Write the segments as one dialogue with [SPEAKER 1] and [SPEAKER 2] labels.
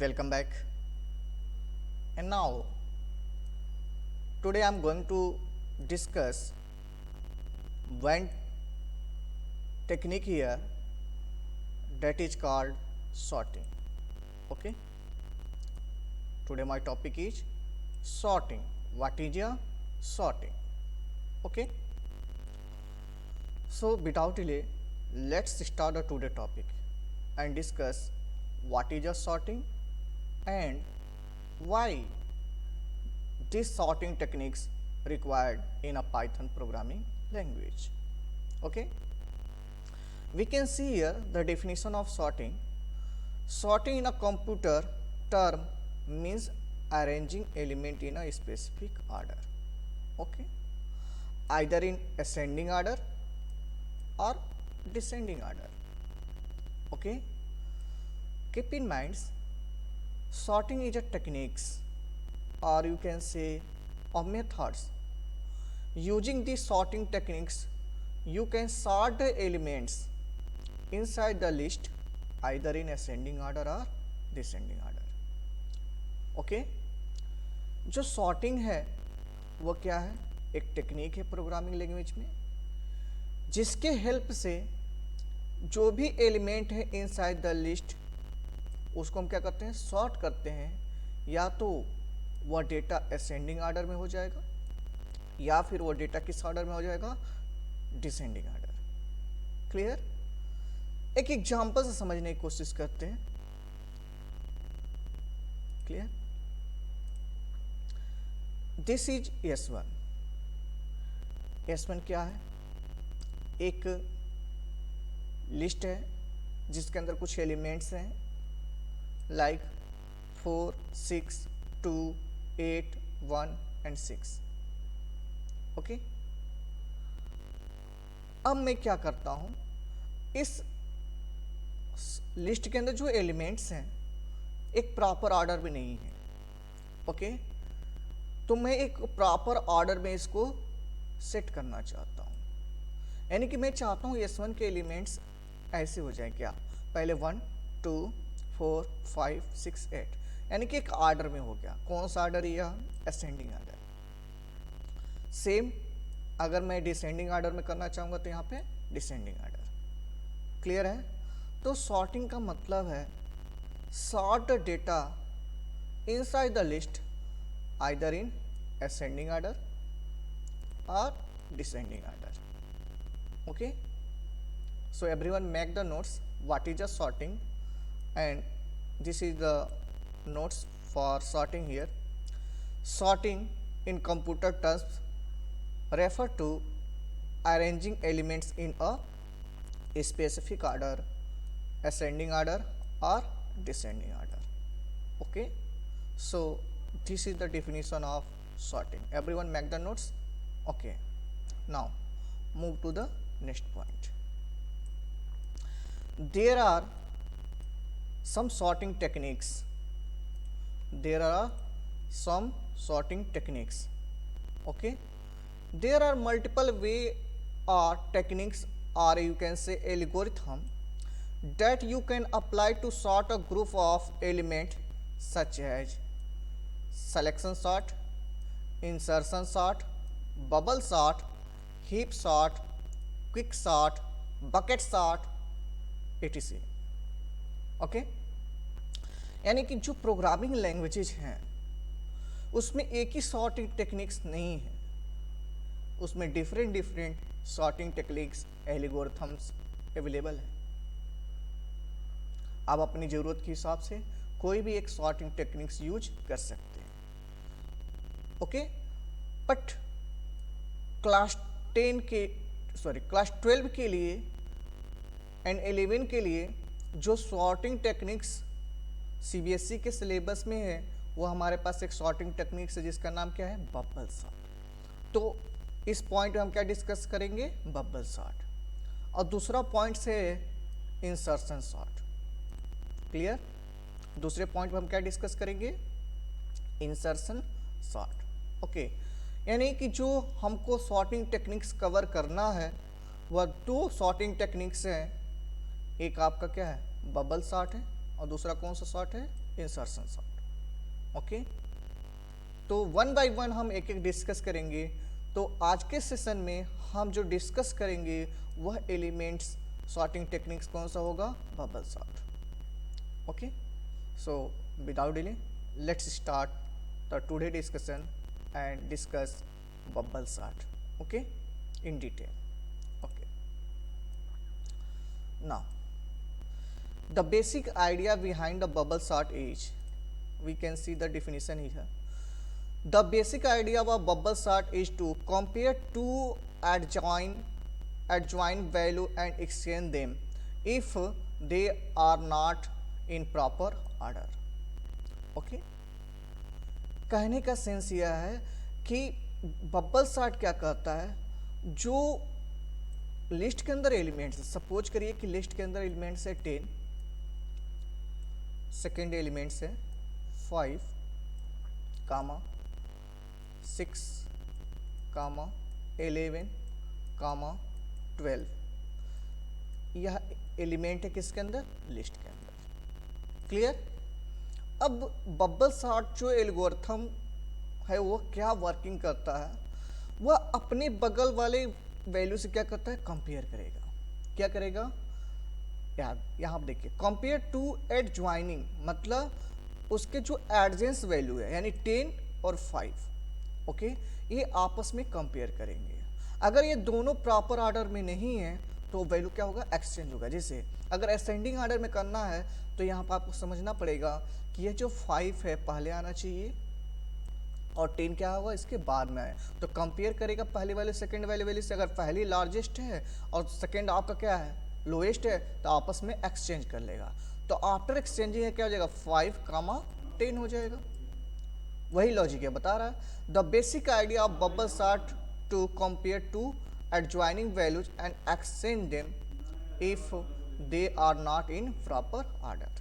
[SPEAKER 1] Welcome back. And now, today I am going to discuss one technique here that is called sorting. Okay. Today my topic is sorting. What is a sorting? Okay. So without delay, let's start the today topic and discuss what is a sorting and why these sorting techniques required in a Python programming language. Okay. We can see here the definition of sorting. Sorting in a computer term means arranging element in a specific order. Okay. Either in ascending order or descending order. Okay. Keep in mind, sorting is a techniques, or you can say of methods. Using these sorting techniques, you can sort the elements inside the list either in ascending order or descending order. Okay. जो sorting है वो क्या है? एक technique है programming language में जिसके help से जो भी एलिमेंट है इनसाइड द लिस्ट उसको हम क्या करते हैं, सॉर्ट करते हैं. या तो वह डेटा असेंडिंग ऑर्डर में हो जाएगा या फिर वो डेटा किस ऑर्डर में हो जाएगा, डिसेंडिंग ऑर्डर. क्लियर. एक एग्जांपल से समझने की कोशिश करते हैं. Clear. This is S1. S1 क्या है? एक लिस्ट है जिसके अंदर कुछ एलिमेंट्स हैं लाइक 4, 6, 2, 8, 1 एंड 6. ओके. अब मैं क्या करता हूं, इस लिस्ट के अंदर जो एलिमेंट्स हैं एक प्रॉपर ऑर्डर में नहीं है. ओके. तो मैं एक प्रॉपर ऑर्डर में इसको सेट करना चाहता हूं. यानी कि मैं चाहता हूं S1 के एलिमेंट्स ऐसे हो जाएं. क्या? पहले 1, 2, 4, 5, 6, 8, यानी कि एक ऑर्डर में हो गया. कौन सा ऑर्डर? यह असेंडिंग ऑर्डर. सेम अगर मैं डिसेंडिंग ऑर्डर में करना चाहूँगा तो यहाँ पे डिसेंडिंग ऑर्डर. क्लियर है. तो सॉर्टिंग का मतलब है sort the data inside the list either in ascending order और descending order. Okay. So everyone make the notes what is the sorting, and this is the notes for sorting here. Sorting in computer terms refer to arranging elements in a specific order, ascending order or descending order. Okay. So this is the definition of sorting. Everyone make the notes. Okay. Now move to the next point. There are some sorting techniques. There are some sorting techniques. Okay. There are multiple way or techniques, or you can say algorithm that you can apply to sort a group of element such as selection sort, insertion sort, bubble sort, heap sort, quick sort, bucket sort, etc. Okay. यानी कि जो programming languages हैं उसमें एक ही sorting techniques नहीं है, उसमें different sorting techniques, algorithms available है. आप अपनी ज़रूरत के हिसाब से कोई भी एक सॉर्टिंग टेक्निक्स यूज कर सकते हैं. ओके. बट क्लास 12 के लिए एंड 11 के लिए जो सॉर्टिंग टेक्निक्स CBSE के सिलेबस में है वो हमारे पास एक सॉर्टिंग टेक्निक्स है जिसका नाम क्या है, बबल सॉर्ट. तो इस पॉइंट में हम क्या डिस्कस करेंगे, बबल सॉर्ट. और दूसरा पॉइंट से इंसर्शन सॉर्ट. क्लियर. दूसरे पॉइंट में हम क्या डिस्कस करेंगे, इंसर्शन सॉर्ट. ओके. यानी कि जो हमको सॉर्टिंग टेक्निक्स कवर करना है वह दो सॉर्टिंग टेक्निक्स हैं. एक आपका क्या है, बबल सॉर्ट है और दूसरा कौन सा सॉर्ट है, इंसर्शन सॉर्ट। ओके, तो वन बाय वन हम एक एक डिस्कस करेंगे। तो आज के सेशन में हम जो डिस्कस करेंगे वह एलिमेंट्स सॉर्टिंग टेक्निक्स कौन सा होगा, bubble sort. Okay, so without delay let's start the today discussion and discuss bubble sort, okay, in detail. Okay, now the basic idea behind the bubble sort is, we can see the definition here. The basic idea of a bubble sort is to compare two adjoint value and exchange them if they are not in proper order. Okay, कहने का sense यह है कि bubble sort क्या कहता है, जो list के अंदर एलिमेंट्स, सपोज करिए कि लिस्ट के अंदर एलिमेंट्स है 10, सेकेंड एलिमेंट्स है 5, 6, 11, 12। यह एलिमेंट है किसके अंदर, लिस्ट के अंदर। क्लियर। अब बबल सॉर्ट जो एल्गोरिथम है वो क्या वर्किंग करता है, वह अपने बगल वाले वैल्यू से क्या करता है, कंपेयर करेगा। क्या करेगा, यहाँ आप देखिए, कंपेयर टू एडजॉइनिंग, मतलब उसके जो एडजेंस वैल्यू है यानी 10 और 5, ओके, ये आपस में कंपेयर करेंगे। अगर ये दोनों प्रॉपर ऑर्डर में नहीं है तो वैल्यू क्या होगा, एक्सचेंज होगा। जैसे अगर असेंडिंग ऑर्डर में करना है तो यहाँ पर आपको समझना पड़ेगा कि ये जो 5 है पहले आना चाहिए और 10 क्या होगा इसके बाद में आए, तो कंपेयर करेगा पहले वाले सेकंड वाले वैल्यू से। अगर पहली लार्जेस्ट है और सेकंड आपका क्या है, लोएस्ट है, तो आपस में एक्सचेंज कर लेगा। तो आफ्टर एक्सचेंजिंग है क्या हो जाएगा, 5, 10 हो जाएगा। वही लॉजिक है, बता रहा है। The basic idea of bubble sort to compare two adjoining values and exchange them if they are not in proper order।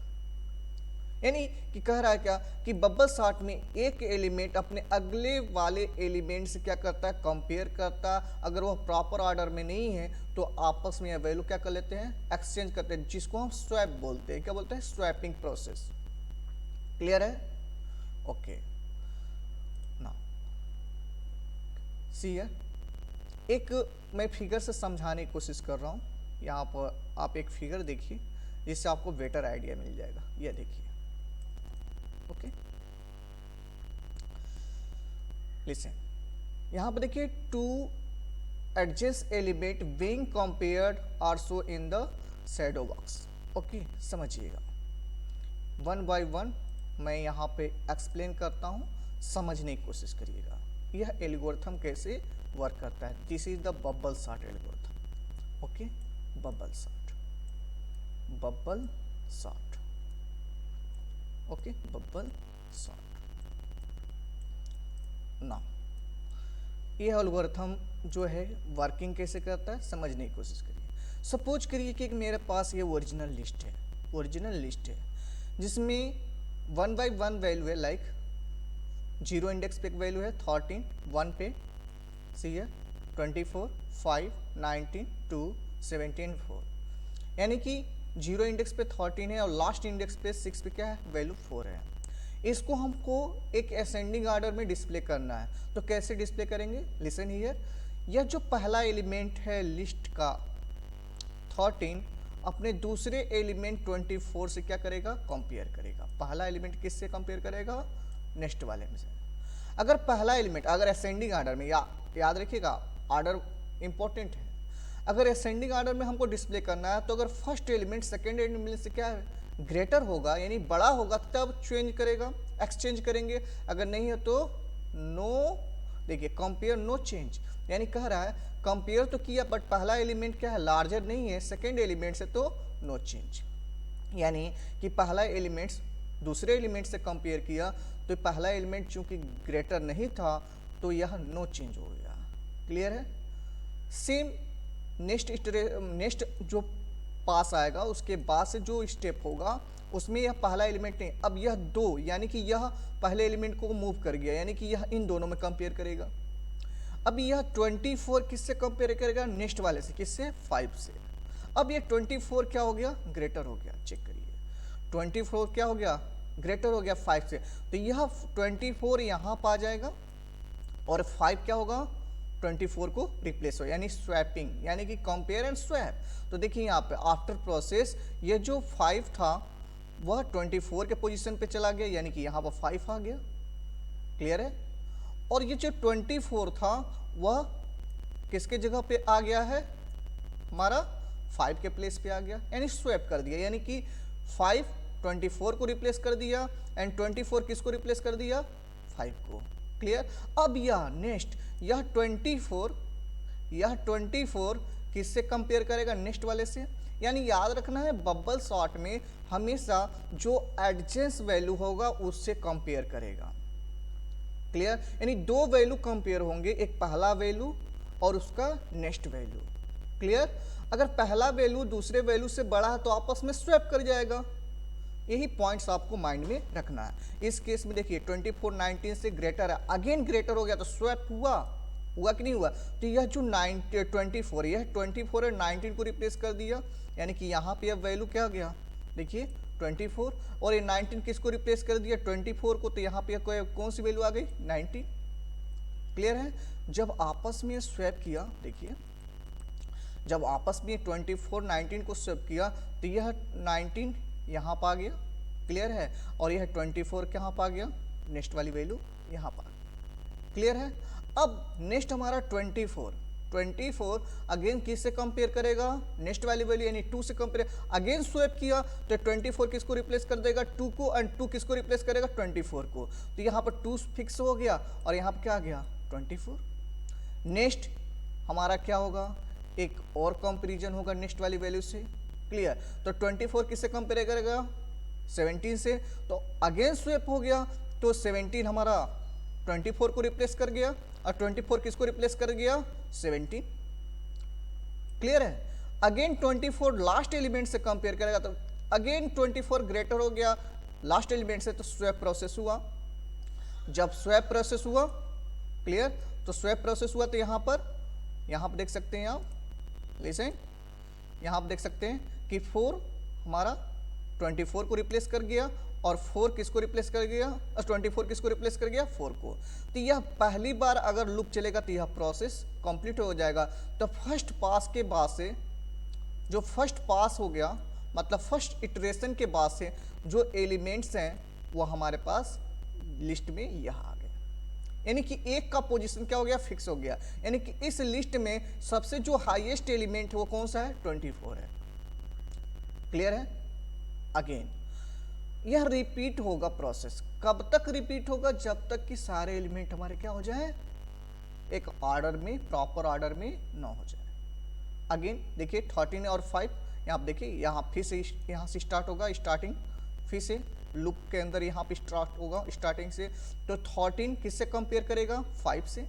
[SPEAKER 1] यानी कि कह रहा है क्या कि बबल सॉर्ट में एक एलिमेंट अपने अगले वाले एलिमेंट से क्या करता है, कंपेयर करता है। अगर वह प्रॉपर ऑर्डर में नहीं है तो आपस में वैल्यू क्या कर लेते हैं, एक्सचेंज करते हैं, जिसको हम स्वैप बोलते हैं। क्या बोलते हैं, स्वैपिंग प्रोसेस। क्लियर है। ओके, नाउ सी हियर, एक मैं फिगर से समझाने की कोशिश कर रहा हूँ। यहाँ पर आप एक फिगर देखिए जिससे आपको बेटर आइडिया मिल जाएगा। यह देखिए, ओके, लिसन, यहाँ पर देखिए, two adjacent element being compared are show in the shadow box. Okay, समझिएगा, वन बाय वन मैं यहाँ पे एक्सप्लेन करता हूँ, समझने की कोशिश करिएगा यह एल्गोरिथम कैसे वर्क करता है। This is the bubble sort algorithm. Okay, bubble sort, bubble sort, okay, bubble sort. ना यह एल्गोरिथम जो है वर्किंग कैसे करता है, समझने की कोशिश करिए। सपोज करिए कि मेरे पास ये ओरिजिनल लिस्ट है, ओरिजिनल लिस्ट है जिसमें 1 बाय 1 वैल्यू है, लाइक 0 इंडेक्स पे एक वैल्यू है 13, 1 पे सी है 24, 5, 19, 2, 17, 4। यानी कि 0 इंडेक्स पे 13 है और लास्ट इंडेक्स पे 6 पे क्या है, वैल्यू 4 है। इसको हमको एक असेंडिंग ऑर्डर में डिस्प्ले करना है, तो कैसे डिस्प्ले करेंगे, लिसन हियर। यह जो पहला एलिमेंट है लिस्ट का 13 अपने दूसरे एलिमेंट 24 से क्या करेगा, कंपेयर करेगा। पहला एलिमेंट किससे कंपेयर करेगा, नेक्स्ट वाले में से। अगर पहला एलिमेंट, अगर असेंडिंग ऑर्डर में, याद रखिएगा ऑर्डर इंपॉर्टेंट है, अगर असेंडिंग ऑर्डर में हमको डिस्प्ले करना है तो अगर फर्स्ट एलिमेंट सेकेंड एलिमेंट से क्या है, ग्रेटर होगा यानी बड़ा होगा तब चेंज करेगा, एक्सचेंज करेंगे। अगर नहीं है तो नो, देखिए कंपेयर नो चेंज, यानी कह रहा है कंपेयर तो किया बट पहला एलिमेंट क्या है, लार्जर नहीं है सेकेंड एलिमेंट से, तो नो चेंज। यानी कि पहला एलिमेंट दूसरे एलिमेंट से कंपेयर किया तो पहला एलिमेंट चूंकि ग्रेटर नहीं था तो यह नो चेंज हो गया। क्लियर है। सेम नेक्स्ट जो पास आएगा उसके बाद से जो स्टेप होगा उसमें यह पहला एलिमेंट नहीं, अब यह दो, यानी कि यह पहले एलिमेंट को मूव कर गया, यानी कि यह इन दोनों में कंपेयर करेगा। अब यह 24 किससे कंपेयर करेगा, नेक्स्ट वाले से, किससे, 5 से। अब ये 24 क्या हो गया, ग्रेटर हो गया। चेक करिए 24 क्या हो गया, ग्रेटर हो गया 5 से, तो यह 24 यहाँ पर आ जाएगा और 5 क्या होगा, 24 को रिप्लेस हो, यानी स्वैपिंग, यानी कि कंपेयर एंड स्वैप। तो देखिए यहाँ पे आफ्टर प्रोसेस ये जो 5 था वह 24 के पोजीशन पे चला गया, यानी कि यहाँ पर 5 आ गया। क्लियर है। और ये जो 24 था वह किसके जगह पे आ गया है, हमारा 5 के प्लेस पे आ गया, यानी स्वैप कर दिया, यानी कि 5 24 को रिप्लेस कर दिया एंड 24 किसको रिप्लेस कर दिया, 5 को। क्लियर। अब यह नेक्स्ट यह 24 किससे कंपेयर करेगा, नेक्स्ट वाले से। यानी याद रखना है बबल सॉर्ट में हमेशा जो एडजेंस वैल्यू होगा उससे कंपेयर करेगा। क्लियर। यानी दो वैल्यू कंपेयर होंगे, एक पहला वैल्यू और उसका नेक्स्ट वैल्यू। क्लियर। अगर पहला वैल्यू दूसरे वैल्यू से बड़ा है तो आपस में स्वैप कर जाएगा। यही पॉइंट्स आपको माइंड में रखना है। इस केस में देखिए 24 19 से ग्रेटर है, अगेन ग्रेटर हो गया तो स्वैप हुआ कि नहीं हुआ। तो यह जो 24 यह 24 और 19 को रिप्लेस कर दिया, यानी कि यहाँ पे अब वैल्यू क्या गया, देखिए 24 और ये 19 किसको रिप्लेस कर दिया, 24 को। तो यहाँ पे कौन सी वैल्यू आ गई, 19। क्लियर है। जब आपस में स्वैप किया, देखिए जब आपस में 24 19 को स्वैप किया तो यह 19 यहाँ पर आ गया। क्लियर है। और यह 24 कहाँ पर आ गया, नेक्स्ट वाली वैल्यू यहाँ पर। क्लियर है। अब नेक्स्ट हमारा 24 अगेन किससे कंपेयर करेगा, नेक्स्ट वाली वैल्यू यानी 2 से कंपेयर। अगेन स्वैप किया तो 24 किसको रिप्लेस कर देगा, 2 को, एंड 2 किसको रिप्लेस करेगा, 24 को। तो यहाँ पर 2 फिक्स हो गया और यहाँ पर क्या आ गया, 24। नेक्स्ट हमारा क्या होगा, एक और कंपेरिजन होगा नेक्स्ट वाली वैल्यू से। क्लियर। तो 24 किससे कंपेयर करेगा, 17 से। तो अगेन स्वैप हो गया तो 17 हमारा 24 को रिप्लेस कर गया और 24 किसको रिप्लेस कर गया, 17। क्लियर है। अगेन 24 लास्ट एलिमेंट से कंपेयर करेगा तो अगेन 24 ग्रेटर हो गया लास्ट एलिमेंट से, तो स्वैप प्रोसेस हुआ। जब स्वैप प्रोसेस हुआ, क्लियर, तो स्वैप प्रोसेस हुआ तो यहाँ पर देख सकते हैं आप, लिसन, यहाँ पर देख सकते हैं कि 4 हमारा 24 को रिप्लेस कर गया और 4 किसको रिप्लेस कर गया, 24 किसको रिप्लेस कर गया, 4 को। तो यह पहली बार अगर लूप चलेगा तो यह प्रोसेस कंप्लीट हो जाएगा। तो फर्स्ट पास के बाद से, जो फर्स्ट पास हो गया मतलब फर्स्ट इटरेशन के बाद से जो एलिमेंट्स हैं वो हमारे पास लिस्ट में यह आ गए, यानी कि एक का पोजीशन क्या हो गया, फिक्स हो गया। यानी कि इस लिस्ट में सबसे जो हाईएस्ट एलिमेंट है वो कौन सा है, 24 है। क्लियर है। अगेन यह रिपीट होगा प्रोसेस, कब तक रिपीट होगा, जब तक कि सारे एलिमेंट हमारे क्या हो जाए, एक ऑर्डर में, प्रॉपर ऑर्डर में न हो जाए। अगेन देखिए 13 और 5 यहाँ पे देखिए, यहाँ फिर से यहाँ से स्टार्ट होगा, स्टार्टिंग फिर से लूप के अंदर यहाँ पे स्टार्ट होगा स्टार्टिंग से। तो 13 किससे कंपेयर करेगा, 5 से।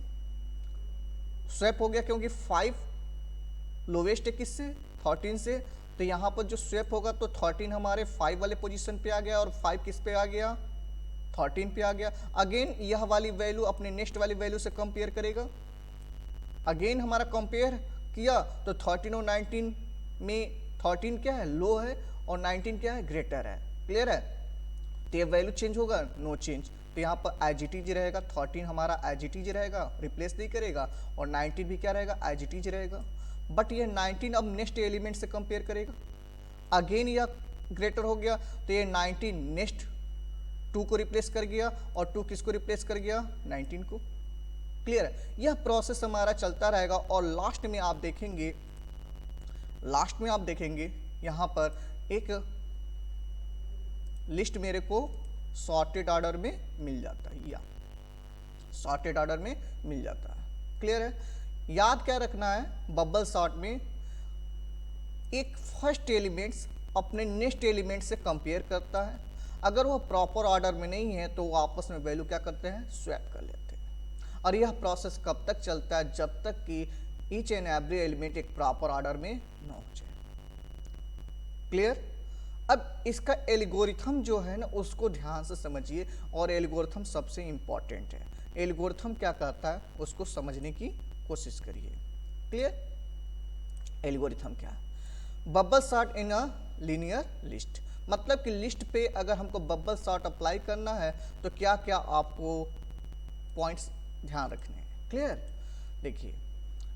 [SPEAKER 1] स्वैप हो गया क्योंकि 5 लोवेस्ट है किससे, 13 से। तो यहाँ पर जो स्वैप होगा तो 13 हमारे 5 वाले पोजीशन पे आ गया और 5 किस पे आ गया, 13 पे आ गया। अगेन यह वाली वैल्यू अपने नेक्स्ट वाली वैल्यू से कंपेयर करेगा। अगेन हमारा कंपेयर किया तो 13 और 19 में 13 क्या है, लो है, और 19 क्या है, ग्रेटर है। क्लियर है। तो ये वैल्यू चेंज होगा, नो चेंज। तो यहाँ पर एज इट इज रहेगा, 13 हमारा एज इट इज रहेगा, रिप्लेस नहीं करेगा, और 19 भी क्या रहेगा, एज इट इज रहेगा। बट ये 19 अब नेक्स्ट एलिमेंट से कंपेयर करेगा, अगेन यह ग्रेटर हो गया तो ये 19 नेक्स्ट 2 को रिप्लेस कर गया और 2 किसको रिप्लेस कर गया, 19 को। क्लियर है। यह प्रोसेस हमारा चलता रहेगा और लास्ट में आप देखेंगे यहाँ पर एक लिस्ट मेरे को सॉर्टेड ऑर्डर में मिल जाता है, या सॉर्टेड ऑर्डर में मिल जाता है। क्लियर है। याद क्या रखना है, बबल सॉर्ट में एक फर्स्ट एलिमेंट्स अपने नेक्स्ट एलिमेंट से कंपेयर करता है। अगर वो प्रॉपर ऑर्डर में नहीं है तो वो आपस में वैल्यू क्या करते हैं, स्वैप कर लेते हैं। और यह प्रोसेस कब तक चलता है, जब तक कि ईच एंड एवरी एलिमेंट एक प्रॉपर ऑर्डर में न हो जाए। क्लियर। अब इसका एल्गोरिथम जो है ना उसको ध्यान से समझिए, और एल्गोरिथम सबसे इंपॉर्टेंट है। एल्गोरिथम क्या करता है उसको समझने की कोशिश करिए। क्लियर। एल्गोरिथम क्या है, bubble sort in a linear list. मतलब कि लिस्ट पे अगर हमको बबल सॉर्ट अप्लाई करना है तो क्या क्या आपको पॉइंट्स ध्यान रखने हैं। क्लियर। देखिए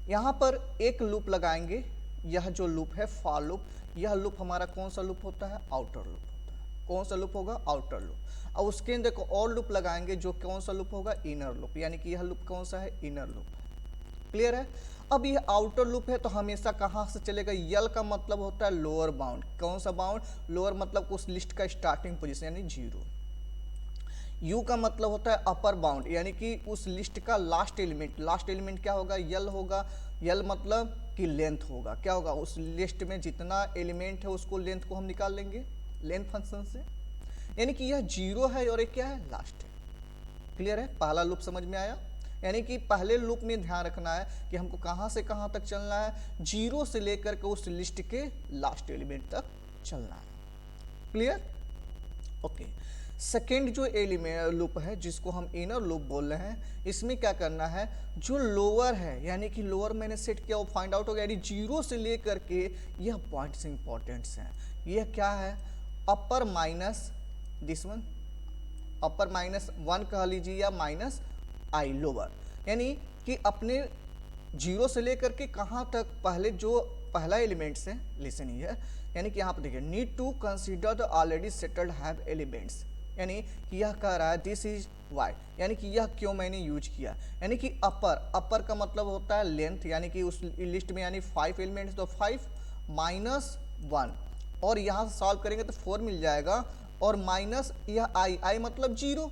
[SPEAKER 1] यहाँ पर एक लूप लगाएंगे, यह जो लूप है फॉर लूप, यह लूप हमारा कौन सा लूप होता है, आउटर लूप होता है। कौन सा लूप होगा, आउटर लूप। और उसके अंदर और लूप लगाएंगे जो कौन सा लूप होगा, इनर लूप, यानी कि यह लूप कौन सा है, इनर लूप है। क्लियर है। अब यह आउटर लूप है तो हमेशा कहाँ से चलेगा, यल का मतलब होता है लोअर बाउंड। कौन सा बाउंड, लोअर मतलब उस लिस्ट का स्टार्टिंग पोजीशन यानी 0। यू का मतलब होता है अपर बाउंड, यानी कि उस लिस्ट का लास्ट एलिमेंट। लास्ट एलिमेंट क्या होगा, यल होगा। यल मतलब कि लेंथ होगा। क्या होगा, उस लिस्ट में जितना एलिमेंट है उसको लेंथ को हम निकाल लेंगे लेंथ फंक्शन से, यानी कि यह 0 है और एक क्या है, लास्ट है। क्लियर है, पहला लूप समझ में आया। यानी कि पहले लूप में ध्यान रखना है कि हमको कहाँ से कहाँ तक चलना है, 0 से लेकर के उस लिस्ट के लास्ट एलिमेंट तक चलना है। Clear, okay. सेकेंड जो एलिमेंट लूप है जिसको हम इनर लूप बोल रहे हैं, इसमें क्या करना है, जो लोअर है यानी कि लोअर मैंने सेट किया वो फाइंड आउट हो गया, यानी 0 से लेकर के यह पॉइंट्स इंपॉर्टेंट्स हैं। यह क्या है, अपर माइनस दिस वन, अपर -1 कह लीजिए या -i लोअर, यानी कि अपने 0 से लेकर के कहाँ तक, पहले जो पहला एलिमेंट्स है, लिसन हियर, यानी कि यहाँ पर देखिए need to consider the already settled have elements, यानी कि यह कह रहा है दिस इज वाई, यानी कि यह क्यों मैंने यूज किया। यानी कि अपर का मतलब होता है लेंथ, यानी कि उस लिस्ट में यानी 5 एलिमेंट्स, तो 5 -1 और यहाँ से सॉल्व करेंगे तो 4 मिल जाएगा, और माइनस यह आई मतलब 0,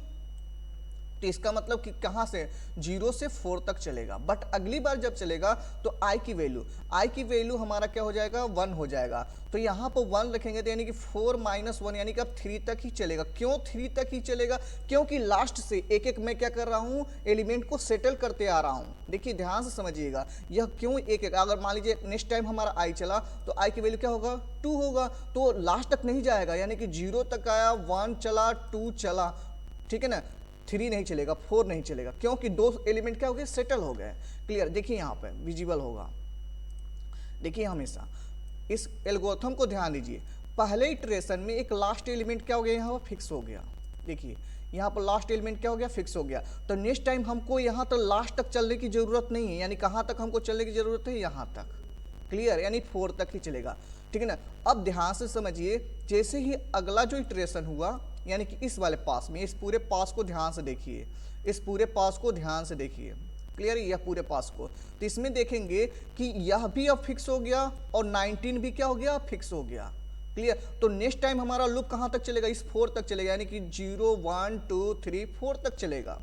[SPEAKER 1] तो इसका मतलब कि कहाँ से 0 से 4 तक चलेगा। बट अगली बार जब चलेगा तो i की वैल्यू हमारा क्या हो जाएगा, 1 हो जाएगा। तो यहाँ पर 1 रखेंगे तो यानी कि 4 -1 यानी कि अब 3 तक ही चलेगा। क्यों 3 तक ही चलेगा, क्योंकि लास्ट से एक एक मैं क्या कर रहा हूँ, एलिमेंट को सेटल करते आ रहा हूँ। देखिए ध्यान से समझिएगा, यह क्यों एक एक, अगर मान लीजिए नेक्स्ट टाइम हमारा i चला तो i की वैल्यू क्या होगा, 2 होगा, तो लास्ट तक नहीं जाएगा, यानी कि 0 तक आया, 1 चला, 2 चला, ठीक है ना, 3 नहीं चलेगा, 4 नहीं चलेगा, क्योंकि 2 एलिमेंट क्या हो गए, सेटल हो गए। क्लियर, देखिए यहाँ पे विजिबल होगा। देखिए हमेशा इस एल्गोरिथम को ध्यान दीजिए, पहले इटरेशन में एक लास्ट एलिमेंट क्या हो गया, यहाँ पर फिक्स हो गया। देखिए यहाँ पर लास्ट एलिमेंट क्या हो गया, फिक्स हो गया। तो नेक्स्ट टाइम हमको यहाँ तक लास्ट तक चलने की जरूरत नहीं है, यानी कहाँ तक हमको चलने की जरूरत है, यहाँ तक। क्लियर, यानी 4 तक ही चलेगा, ठीक है ना। अब ध्यान से समझिए, जैसे ही अगला जो इटरेशन हुआ, यानी कि इस वाले पास में, इस पूरे पास को ध्यान से देखिए, इस पूरे पास को ध्यान से देखिए। क्लियर, यह पूरे पास को, तो इसमें देखेंगे कि यह भी अब फिक्स हो गया और 19 भी क्या हो गया, फिक्स हो गया। क्लियर, तो नेक्स्ट टाइम हमारा लूप कहाँ तक चलेगा, इस 4 तक चलेगा, यानी कि 0 1 2 3 4 तक चलेगा।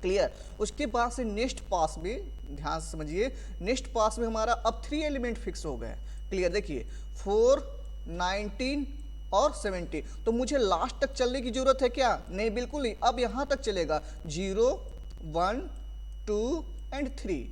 [SPEAKER 1] क्लियर, उसके बाद से नेक्स्ट पास में ध्यान से समझिए, नेक्स्ट पास में हमारा अब 3 एलिमेंट फिक्स हो गए। क्लियर, देखिए 4 19 और 70, तो मुझे लास्ट तक चलने की जरूरत है क्या, नहीं, बिल्कुल नहीं, अब यहां तक चलेगा 0 1 2 एंड 3।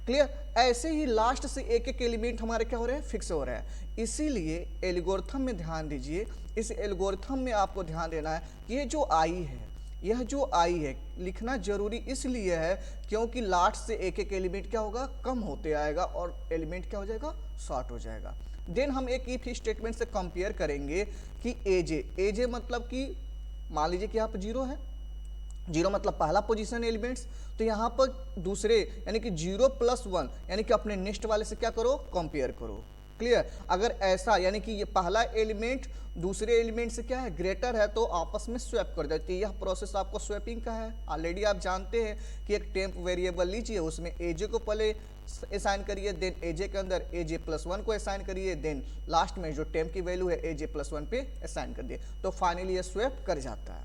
[SPEAKER 1] क्लियर, ऐसे ही लास्ट से एक एक एलिमेंट हमारे क्या हो रहे हैं, फिक्स हो रहे हैं। इसीलिए एल्गोरिथम में ध्यान दीजिए, इस एल्गोरिथम में आपको ध्यान देना है कि ये जो आई है, यह जो आई है लिखना जरूरी इसलिए है क्योंकि लास्ट से एक एक एलिमेंट क्या होगा, कम होते आएगा और एलिमेंट क्या हो जाएगा, शॉर्ट हो जाएगा। देन हम एक इफ स्टेटमेंट से कंपेयर करेंगे कि एजे मतलब कि मान लीजिए कि यहाँ पर 0 है, 0 मतलब पहला पोजीशन एलिमेंट्स, तो यहाँ पर दूसरे यानी कि 0 + 1 यानी कि अपने नेक्स्ट वाले से क्या करो, कंपेयर करो। क्लियर, अगर ऐसा यानी कि ये पहला एलिमेंट दूसरे एलिमेंट से क्या है, ग्रेटर है, तो आपस में स्वैप कर देती है। यह प्रोसेस आपको स्वैपिंग का है, ऑलरेडी आप जानते हैं कि एक टेम्प वेरिएबल लीजिए, उसमें एजे को पहले असाइन करिए, देन एजे के अंदर एजे +1 को असाइन करिए, देन लास्ट में जो टेम्प की वैल्यू है एजे +1 पे असाइन कर दिए, तो फाइनली ये स्वैप कर जाता है।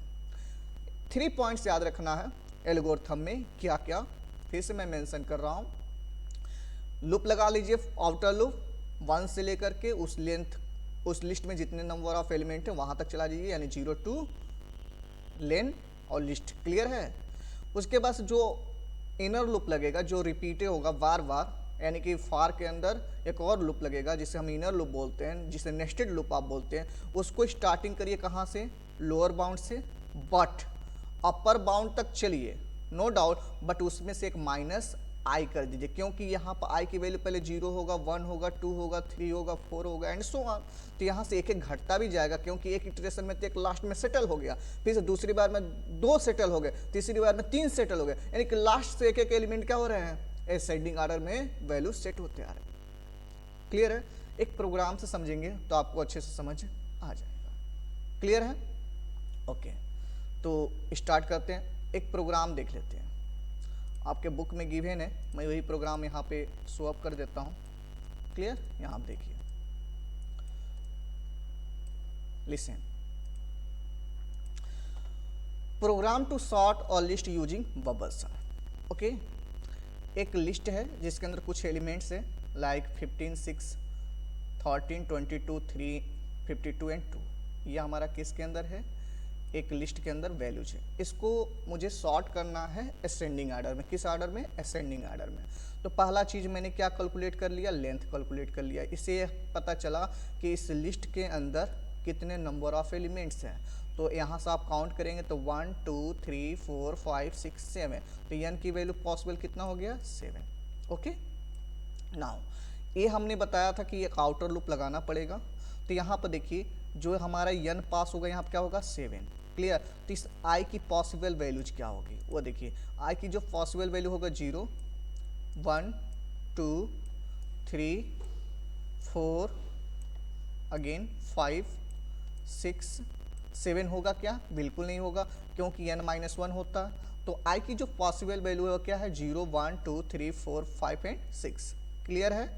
[SPEAKER 1] 3 पॉइंट्स याद रखना है एल्गोरिथम में, क्या क्या फिर से मैं मेंशन कर रहा हूँ। लूप लगा लीजिए, आउटर लूप 1 से लेकर के उस लेंथ, उस लिस्ट में जितने नंबर ऑफ एलिमेंट है वहां तक चला जाइए, यानी 0 to लेन और लिस्ट। क्लियर है, उसके बाद जो इनर लूप लगेगा जो रिपीटेड होगा बार बार, यानी कि फार के अंदर एक और लूप लगेगा जिसे हम इनर लूप बोलते हैं, जिसे नेस्टेड लूप आप बोलते हैं। उसको स्टार्टिंग करिए कहाँ से, लोअर बाउंड से, बट अपर बाउंड तक चलिए, नो डाउट, बट उसमें से एक आई कर दीजिए, क्योंकि यहाँ पर आई की वैल्यू पहले 0 होगा, 1 होगा, 2 होगा, 3 होगा, 4 होगा एंड सो ऑन। तो यहाँ से एक एक घटता भी जाएगा, क्योंकि एक इटरेशन में तो एक लास्ट में सेटल हो गया, फिर से दूसरी बार में 2 सेटल हो गए, तीसरी बार में 3 सेटल हो गए, यानी कि लास्ट से एक एक एलिमेंट क्या हो रहे हैं, असेंडिंग ऑर्डर में वैल्यू सेट होते आ रहे हैं। क्लियर है? एक प्रोग्राम से समझेंगे तो आपको अच्छे से समझ आ जाएगा। क्लियर है? ओके, तो स्टार्ट करते हैं। एक प्रोग्राम देख लेते हैं, आपके बुक में गिवन है, मैं वही प्रोग्राम यहाँ पे शो अप कर देता हूँ। क्लियर? यहाँ आप देखिए, लिसन, प्रोग्राम टू सॉर्ट और लिस्ट यूजिंग बबल्स। ओके, एक लिस्ट है जिसके अंदर कुछ एलिमेंट्स है लाइक 15, 6, 13, 22, 3, 52 एंड 2। ये हमारा किसके अंदर है, एक लिस्ट के अंदर वैल्यूज है। इसको मुझे सॉर्ट करना है असेंडिंग आर्डर में। किस आर्डर में? असेंडिंग आर्डर में। तो पहला चीज मैंने क्या कैलकुलेट कर लिया, लेंथ कैलकुलेट कर लिया। इससे पता चला कि इस लिस्ट के अंदर कितने नंबर ऑफ एलिमेंट्स हैं। तो यहाँ से आप काउंट करेंगे तो 1, 2, 3, 4, 5, 6, 7। तो एन की वैल्यू पॉसिबल कितना हो गया, 7। ओके, नाउ ये हमने बताया था कि एक आउटर लूप लगाना पड़ेगा। तो यहाँ पर देखिए, जो हमारा एन पास होगा यहाँ पर क्या होगा, 7। क्लियर? तो इस आई की पॉसिबल वैल्यूज क्या होगी वो देखिए। आई की जो पॉसिबल वैल्यू होगा 0, 1, 2, 3, 4, अगेन 5, 6, 7 होगा क्या? बिल्कुल नहीं होगा, क्योंकि n-1 होता है। तो आई की जो पॉसिबल वैल्यू है वो क्या है, 0, 1, 2, 3, 4, 5 एंड 6। क्लियर है?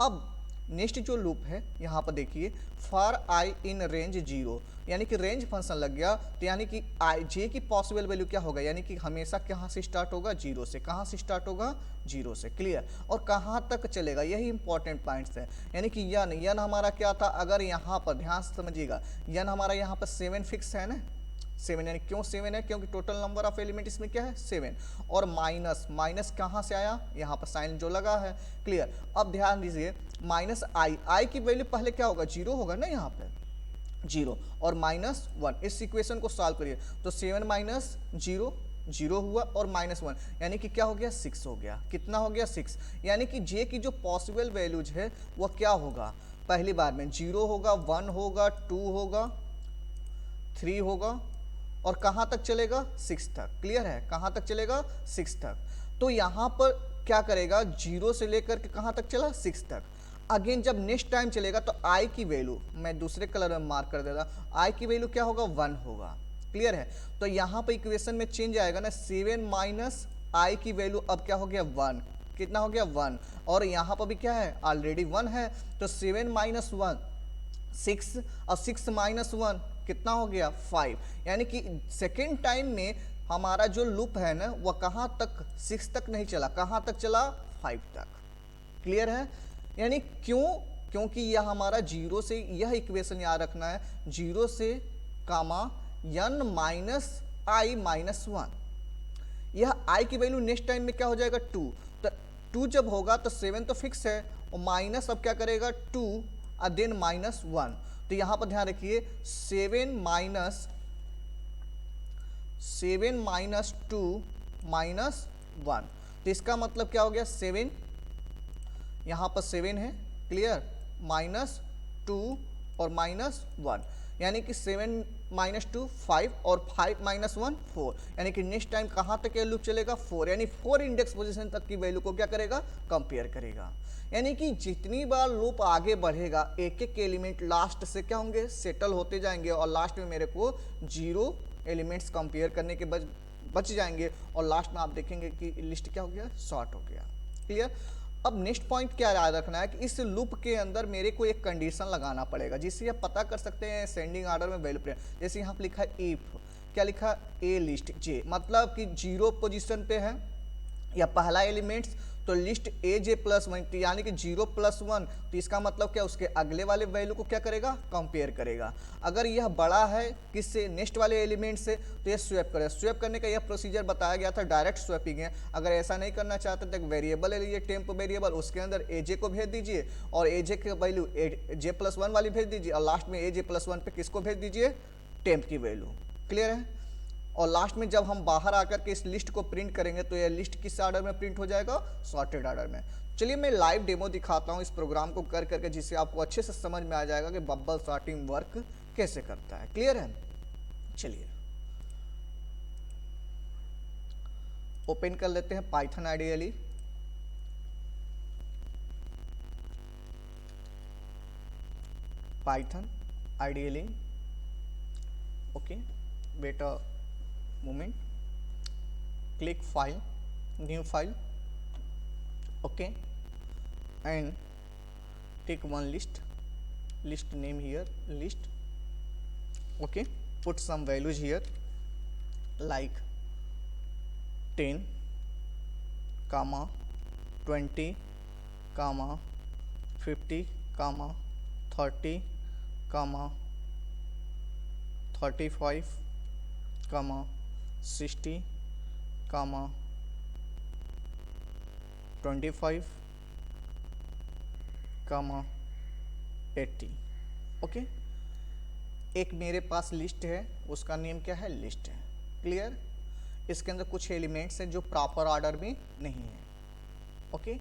[SPEAKER 1] अब नेक्स्ट जो लूप है यहाँ पर देखिए, फॉर आई इन रेंज 0, यानी कि रेंज फंक्शन लग गया। तो यानी कि आई जे की पॉसिबल वैल्यू क्या होगा, यानी कि हमेशा कहाँ से स्टार्ट होगा, 0 से। कहाँ से स्टार्ट होगा, 0 से। क्लियर? और कहाँ तक चलेगा, यही इंपॉर्टेंट पॉइंट्स है। यानी कि यन हमारा क्या था, अगर यहाँ पर ध्यान से समझिएगा, यन हमारा यहाँ पर 7 फिक्स है ना, 7। यानी क्यों 7 है, क्योंकि टोटल नंबर ऑफ एलिमेंट इसमें क्या है, 7। और माइनस कहाँ से आया, यहाँ पर साइन जो लगा है। क्लियर? अब ध्यान दीजिए, माइनस आई की वैल्यू पहले क्या होगा, 0 होगा ना, यहाँ पे 0 और -1। इस इक्वेशन को सॉल्व करिए तो 7 माइनस 0, 0 हुआ और -1, यानी कि क्या हो गया, 6 हो गया। कितना हो गया, 6। यानी कि जे की जो पॉसिबल वैल्यूज है वो क्या होगा, पहली बार में 0 होगा, 1 होगा, 2 होगा, 3 होगा, और कहाँ तक चलेगा, 6 तक। क्लियर है? कहाँ तक चलेगा, 6 तक। तो यहाँ पर क्या करेगा, 0 से लेकर के कहाँ तक चला, 6 तक। अगेन जब नेक्स्ट टाइम चलेगा तो आई की वैल्यू, मैं दूसरे कलर में मार्क कर देता, आई की वैल्यू क्या होगा, 1 होगा। क्लियर है? तो यहाँ पर इक्वेशन में चेंज आएगा ना, 7 माइनस आई की वैल्यू अब क्या हो गया, 1। कितना हो गया, 1। और यहाँ पर भी क्या है, ऑलरेडी 1 है। तो 7 माइनस 1 6, और 6 माइनस 1 कितना हो गया, 5। यानी कि सेकेंड टाइम में हमारा जो लूप है ना वह कहाँ तक, 6 तक नहीं चला, कहाँ तक चला, 5 तक। क्लियर है? यानी क्योंकि यह हमारा 0 से, यह इक्वेशन याद रखना है, 0 से कामा n माइनस आई माइनस 1। यह आई की वैल्यू नेक्स्ट टाइम में क्या हो जाएगा, 2। तो 2 जब होगा तो 7 तो फिक्स है, और माइनस अब क्या करेगा, 2 और देन -1। तो यहां पर ध्यान रखिए, 7 माइनस 2 -1। तो इसका मतलब क्या हो गया, 7, यहां पर 7 है। क्लियर? -2 और -1, यानी कि 7 माइनस 2 5 और 5 माइनस 1 4। यानी कि नेक्स्ट टाइम कहाँ तक ये लूप चलेगा, 4। यानी 4 इंडेक्स पोजीशन तक की वैल्यू को क्या करेगा, कंपेयर करेगा। यानी कि जितनी बार लूप आगे बढ़ेगा, एक एक एलिमेंट लास्ट से क्या होंगे, सेटल होते जाएंगे, और लास्ट में मेरे को 0 एलिमेंट्स कंपेयर करने के बच जाएंगे, और लास्ट में आप देखेंगे कि लिस्ट क्या हो गया, शॉर्ट हो गया। क्लियर? अब नेक्स्ट पॉइंट क्या याद रखना है कि इस लूप के अंदर मेरे को एक कंडीशन लगाना पड़ेगा, जिससे आप पता कर सकते हैं असेंडिंग ऑर्डर में वैल्यू प्रिंट। जैसे यहाँ पर लिखा है इफ, क्या लिखा, ए लिस्ट जे, मतलब कि 0 पोजीशन पे है या पहला एलिमेंट्स, तो लिस्ट ए जे प्लस 1, यानी कि 0 + 1। तो इसका मतलब क्या, उसके अगले वाले वैल्यू को क्या करेगा, कंपेयर करेगा। अगर यह बड़ा है किससे, नेक्स्ट वाले एलिमेंट से, तो यह स्वैप करेगा। स्वैप करने का यह प्रोसीजर बताया गया था, डायरेक्ट स्वैपिंग है। अगर ऐसा नहीं करना चाहते तो एक वेरिएबल ले लीजिए, टेम्प वेरिएबल, उसके अंदर ए जे को भेज दीजिए, और ए जे की वैल्यू जे प्लस 1 वाली भेज दीजिए, और लास्ट में ए जे प्लस 1 पे किसको भेज दीजिए, टेम्प की वैल्यू। क्लियर है? और लास्ट में जब हम बाहर आकर के इस लिस्ट को प्रिंट करेंगे तो यह लिस्ट किस ऑर्डर में प्रिंट हो जाएगा, सॉर्टेड ऑर्डर में। चलिए मैं लाइव डेमो दिखाता हूँ इस प्रोग्राम को कर करके, जिससे आपको अच्छे से समझ में आ जाएगा कि बबल सॉर्टिंग वर्क कैसे करता है। क्लियर है? चलिए ओपन कर लेते हैं Python ideally. Python ideally, okay, wait a moment, click file, new file, okay, and take one list name here, list, okay, put some values here like 10 comma 20 comma 50 comma 30 comma 35 comma 60 comma 25 comma 80, okay. एक मेरे पास list है, उसका name क्या है, list है। Clear? इसके अंदर कुछ एलिमेंट्स हैं जो प्रॉपर ऑर्डर में नहीं है, ओके।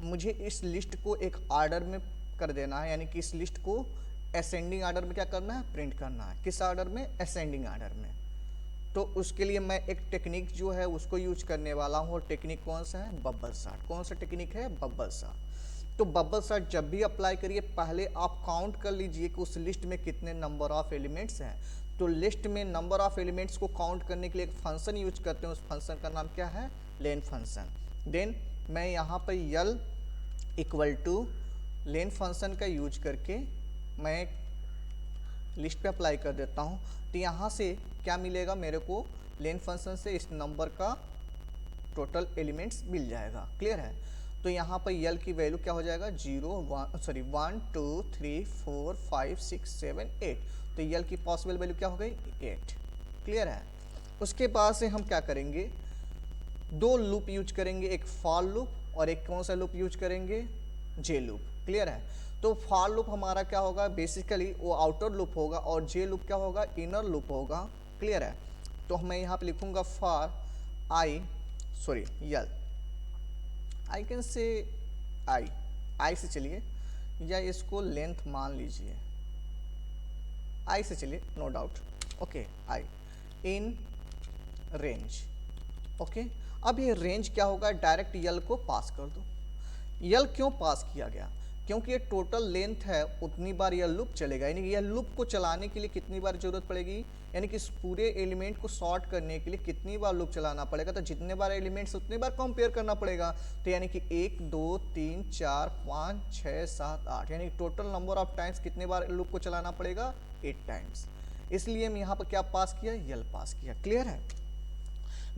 [SPEAKER 1] मुझे इस लिस्ट को एक ऑर्डर में कर देना है, यानी कि इस लिस्ट को असेंडिंग ऑर्डर में क्या करना है, प्रिंट करना है। किस ऑर्डर में, असेंडिंग ऑर्डर में। तो उसके लिए मैं एक टेक्निक जो है उसको यूज करने वाला हूँ, और टेक्निक कौन सा है, बबल सॉर्ट। कौन सा टेक्निक है, बबल सॉर्ट। तो बबल सॉर्ट जब भी अप्लाई करिए, पहले आप काउंट कर लीजिए कि उस लिस्ट में कितने नंबर ऑफ एलिमेंट्स हैं। तो लिस्ट में नंबर ऑफ एलिमेंट्स को काउंट करने के लिए एक फंक्शन यूज करते हैं, उस फंक्शन का नाम क्या है, लेन फंक्शन। देन मैं यहाँ पर यल इक्वल टू लेन फंक्शन का यूज करके मैं लिस्ट पे अप्लाई कर देता हूँ। तो यहाँ से क्या मिलेगा मेरे को, लेन फंक्शन से इस नंबर का टोटल एलिमेंट्स मिल जाएगा। क्लियर है? तो यहाँ पर यल की वैल्यू क्या हो जाएगा, 1 2 3 4 5 6 7 8। तो यल की पॉसिबल वैल्यू क्या हो गई, 8। क्लियर है? उसके बाद से हम क्या करेंगे, दो लूप यूज करेंगे, एक फॉर लूप और एक कौन सा लूप यूज करेंगे, जे लूप। क्लियर है? तो फॉर लूप हमारा क्या होगा, बेसिकली वो आउटर लूप होगा, और जे लूप क्या होगा, इनर लूप होगा। क्लियर है? तो मैं यहाँ पे लिखूंगा for L, I can say आई से चलिए, या इसको लेंथ मान लीजिए, आई से चलिए, no doubt, okay. I in range, okay. अब ये रेंज क्या होगा, डायरेक्ट यल को पास कर दो। यल क्यों पास किया गया, क्योंकि ये टोटल लेंथ है, उतनी बार यह लूप चलेगा। यानी कि यह लूप को चलाने के लिए कितनी बार जरूरत पड़ेगी, यानी कि इस पूरे एलिमेंट को सॉर्ट करने के लिए कितनी बार लूप चलाना पड़ेगा, तो जितने बार एलिमेंट्स उतने बार कंपेयर करना पड़ेगा। तो यानी कि 1 2 3 4 5 6 7 8, यानी टोटल नंबर ऑफ टाइम्स कितने बार लूप को चलाना पड़ेगा, 8 टाइम्स। इसलिए हम यहाँ पर क्या पास किया, यल पास किया। क्लियर है?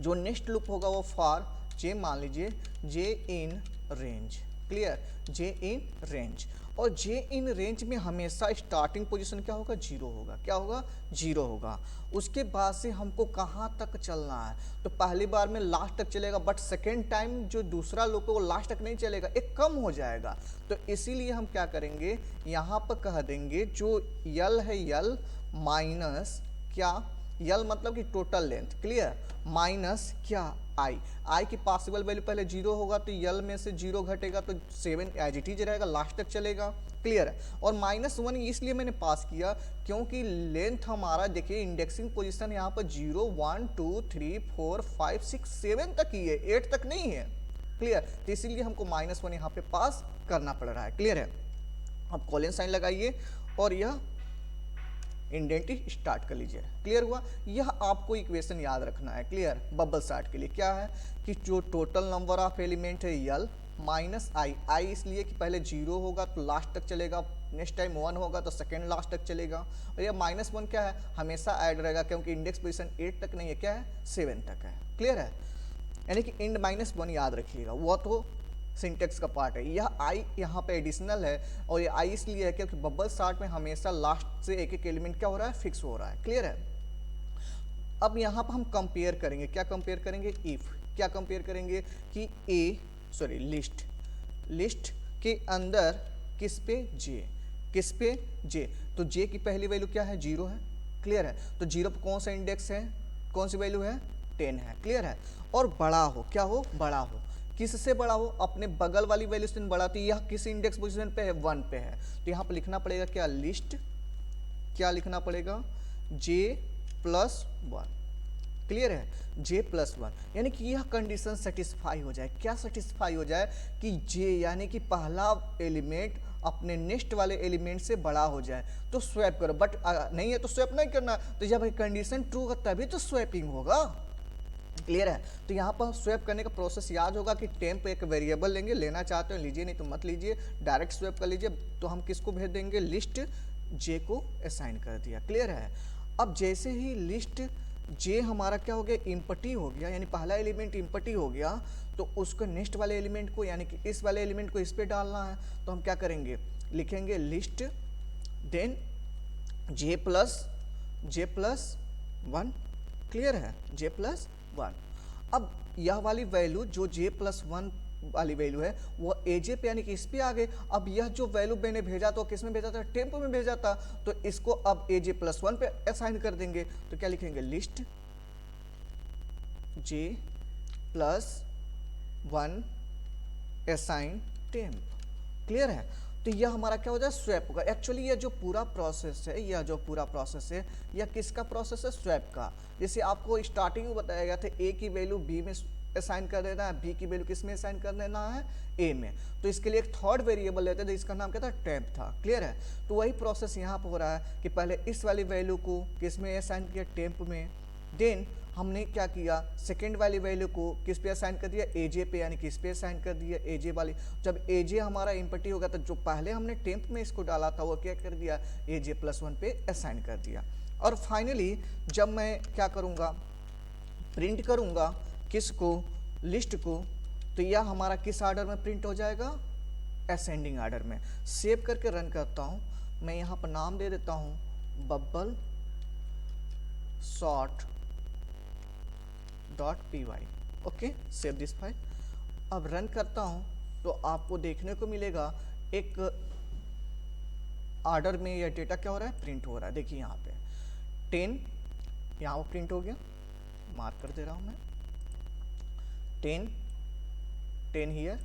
[SPEAKER 1] जो नेक्स्ट लूप होगा वो फॉर जे मान लीजिए, J in range. Clear? J in range, और जे इन रेंज में हमेशा स्टार्टिंग पोजीशन क्या होगा, 0 होगा। क्या होगा, 0 होगा। उसके बाद से हमको कहाँ तक चलना है, तो पहली बार में लास्ट तक चलेगा, बट सेकेंड टाइम जो दूसरा लूप है वो लास्ट तक नहीं चलेगा, एक कम हो जाएगा। तो इसीलिए हम क्या करेंगे, यहाँ पर कह देंगे जो यल है, यल माइनस क्या, यल मतलब कि टोटल लेंथ। क्लियर? माइनस क्या, आई की पॉसिबल वैल्यू पहले 0 होगा, तो यल में से 0 घटेगा तो 7 एज इट इज रहेगा, लास्ट तक चलेगा। क्लियर है? और -1 इसलिए मैंने पास किया क्योंकि लेंथ हमारा देखिए इंडेक्सिंग पोजीशन यहाँ पर 0 1 2 3 4 5 6 7 तक ही है, 8 तक नहीं है। क्लियर? तो इसीलिए हमको -1 यहाँ पे पास करना पड़ रहा है। क्लियर है? अब कॉलन साइन लगाइए और यह इंडेंटिंग स्टार्ट कर लीजिए। क्लियर हुआ? यह आपको इक्वेशन याद रखना है। क्लियर? बबल सॉर्ट के लिए क्या है कि जो टोटल नंबर ऑफ एलिमेंट है यल माइनस आई इसलिए कि पहले 0 होगा तो लास्ट तक चलेगा, नेक्स्ट टाइम 1 होगा तो सेकेंड लास्ट तक चलेगा, और यह -1 क्या है, हमेशा ऐड रहेगा क्योंकि इंडेक्स पोजीशन 8 तक नहीं है, क्या है, 7 तक है। क्लियर है? यानी कि इंड -1 याद रखिएगा, वह तो सिंटेक्स का पार्ट है। यह आई यहाँ पे एडिशनल है, और ये आई इसलिए है क्योंकि बबल सॉर्ट में हमेशा लास्ट से एक एक एलिमेंट क्या हो रहा है, फिक्स हो रहा है। क्लियर है? अब यहाँ पर हम कंपेयर करेंगे, क्या कंपेयर करेंगे, इफ क्या कंपेयर करेंगे कि लिस्ट के अंदर किस पे, जे, किस पे, जे। तो जे की पहली वैल्यू क्या है, 0 है। क्लियर है? तो 0 पर कौन सा इंडेक्स है, कौन सी वैल्यू है, 10 है, क्लियर है। और बड़ा हो, क्या हो, बड़ा हो, किससे बड़ा हो, अपने बगल वाली वैल्यू से बड़ा। तो यह किस इंडेक्स पोजीशन पे है, 1 पे है। तो यहाँ पर लिखना पड़ेगा क्या, लिस्ट, क्या लिखना पड़ेगा, j+1, क्लियर है, j+1, यानी कि यह कंडीशन सेटिस्फाई हो जाए। क्या सेटिस्फाई हो जाए कि j यानी कि पहला एलिमेंट अपने नेक्स्ट वाले एलिमेंट से बड़ा हो जाए तो स्वैप करो, बट नहीं है तो स्वैप नहीं करना। तो जब कंडीशन ट्रू हो तभी तो स्वैपिंग होगा, क्लियर है। तो यहाँ पर स्वैप करने का प्रोसेस याद होगा कि टेम्प एक वेरिएबल लेंगे, लेना चाहते हो लीजिए, नहीं तो मत लीजिए, डायरेक्ट स्वैप कर लीजिए। तो हम किसको भेज देंगे, लिस्ट j को असाइन कर दिया, क्लियर है। अब जैसे ही लिस्ट j हमारा क्या हो गया, इम्पटी हो गया, यानी पहला एलिमेंट इम्पटी हो गया, तो उसको नेक्स्ट वाले एलिमेंट को, यानी कि इस वाले एलिमेंट को इस पे डालना है। तो हम क्या करेंगे, लिखेंगे लिस्ट देन j+1, क्लियर है, j+1। अब यह वाली वैल्यू जो j+1 वाली वैल्यू है वो aj पे यानी कि इस पे आ गए। अब यह जो वैल्यू मैंने भेजा तो किस में भेजा था, टेम्प में भेजा था, तो इसको अब aj+1 पे असाइन कर देंगे। तो क्या लिखेंगे, list j+1 assign temp, clear है। तो यह हमारा क्या हो जाए, स्वैप होगा। एक्चुअली यह जो पूरा प्रोसेस है, यह जो पूरा प्रोसेस है, यह किसका प्रोसेस है, स्वैप का। जैसे आपको स्टार्टिंग में बताया गया था a की वैल्यू b में असाइन कर देना है, b की वैल्यू किस में असाइन कर देना है, a में। तो इसके लिए एक थर्ड वेरिएबल लेते थे, इसका नाम क्या था, टेम्प था, क्लियर है। तो वही प्रोसेस यहाँ पर हो रहा है कि पहले इस वाली वैल्यू को किस में असाइन किया, टेम्प में। देन हमने क्या किया, सेकेंड वाली वैल्यू को किस पे असाइन कर दिया, aj पे, यानी किस पे असाइन कर दिया, aj वाली। जब aj हमारा इम्पटी होगा तो जो पहले हमने टेम्प में इसको डाला था वो क्या कर दिया, aj+1 पे असाइन कर दिया। और फाइनली जब मैं क्या करूँगा, प्रिंट करूँगा किसको, लिस्ट को, तो यह हमारा किस ऑर्डर में प्रिंट हो जाएगा, असेंडिंग ऑर्डर में। सेव करके रन करता हूँ, मैं यहाँ पर नाम दे देता हूँ bubble sort .py, okay, save this file. अब रन करता हूँ तो आपको देखने को मिलेगा एक ऑर्डर में यह डेटा क्या हो रहा है, प्रिंट हो रहा है। देखिए यहाँ पे 10 यहाँ पर प्रिंट हो गया, मार्क कर दे रहा हूँ मैं, 10 हियर,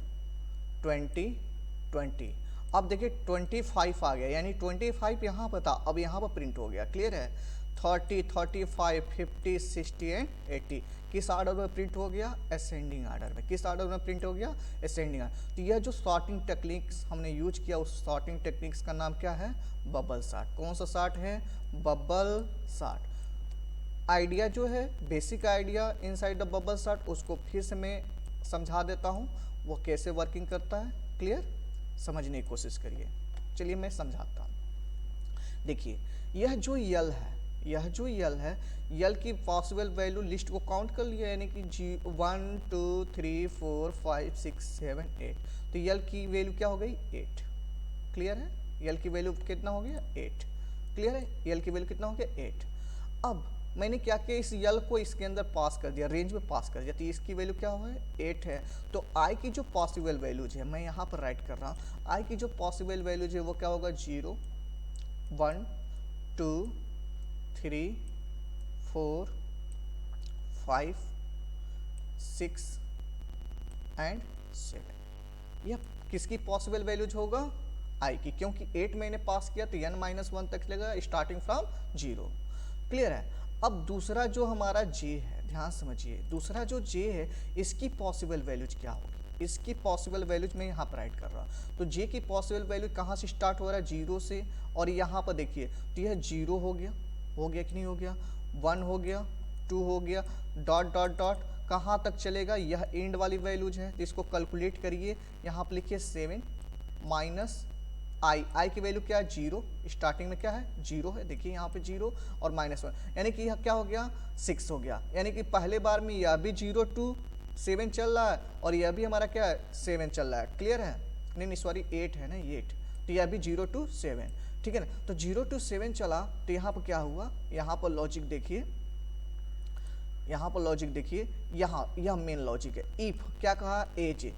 [SPEAKER 1] 20। अब देखिए 25 आ गया, यानी 25 यहाँ पर था, अब यहाँ पर प्रिंट हो गया, क्लियर है। 30, 35, 50, 60 एंड 80 किस ऑर्डर में प्रिंट हो गया, असेंडिंग ऑर्डर में। किस ऑर्डर में प्रिंट हो गया, असेंडिंग ऑर्डर। तो यह जो सॉर्टिंग टेक्निक्स हमने यूज किया, उस सॉर्टिंग टेक्निक्स का नाम क्या है, बबल सॉर्ट। कौन सा सॉर्ट है, बबल सॉर्ट। आइडिया जो है, basic idea inside the bubble sort, उसको फिर से मैं समझा देता हूँ वो कैसे वर्किंग करता है, क्लियर, समझने की कोशिश करिए। चलिए मैं समझाता हूँ। देखिए यह जो यल है, यह जो यल है, यल की पॉसिबल वैल्यू लिस्ट को काउंट कर लिया, यानी कि 1 2 3 4 5 6 7 8। तो यल की वैल्यू क्या हो गई, 8, क्लियर है। यल की वैल्यू कितना हो गया, 8, क्लियर है। यल की वैल्यू कितना हो गया, 8। अब मैंने क्या किया, इस यल को इसके अंदर पास कर दिया, रेंज में पास कर दिया, तो इसकी वैल्यू क्या है, 8 है। तो आई की जो पॉसिबल वैल्यूज है, मैं यहाँ पर राइट कर रहा हूँ, आई की जो पॉसिबल वैल्यूज है वो क्या होगा, 0 1 2 3 4 5 6 एंड 7। यह किसकी पॉसिबल वैल्यूज होगा, आई की, क्योंकि 8 मैंने पास किया तो n-1 तक चलेगा स्टार्टिंग फ्रॉम 0, क्लियर है। अब दूसरा जो हमारा j है, ध्यान समझिए, दूसरा जो j है इसकी पॉसिबल वैल्यूज क्या होगी, इसकी पॉसिबल वैल्यूज मैं यहाँ पर राइट कर रहा हूँ। तो j की पॉसिबल वैल्यू कहाँ से स्टार्ट हो रहा है, 0 से, और यहाँ पर देखिए तो यह 0 हो गया कि नहीं हो गया, 1 हो गया, 2 हो गया, डॉट डॉट डॉट कहाँ तक चलेगा, यह एंड वाली वैल्यूज है। तो इसको कैलकुलेट करिए, यहाँ पर लिखिए 7 माइनस आई की वैल्यू क्या है, 0, स्टार्टिंग में क्या है, 0 है, देखिए यहाँ पे 0 और -1, यानी कि यह क्या हो गया, 6 हो गया। यानी कि पहले बार में यह भी 0 to 7 चल रहा है और यह भी हमारा क्या है, 7 चल रहा है, क्लियर है। नहीं सॉरी 8 है ना, 8, तो यह भी 0 to 7, ठीक है ना। तो 0 to 7 चला, तो यहाँ पर क्या हुआ, यहाँ पर लॉजिक देखिए, यहाँ पर लॉजिक देखिए, यहाँ यह मेन लॉजिक है। इफ क्या कहा, एजे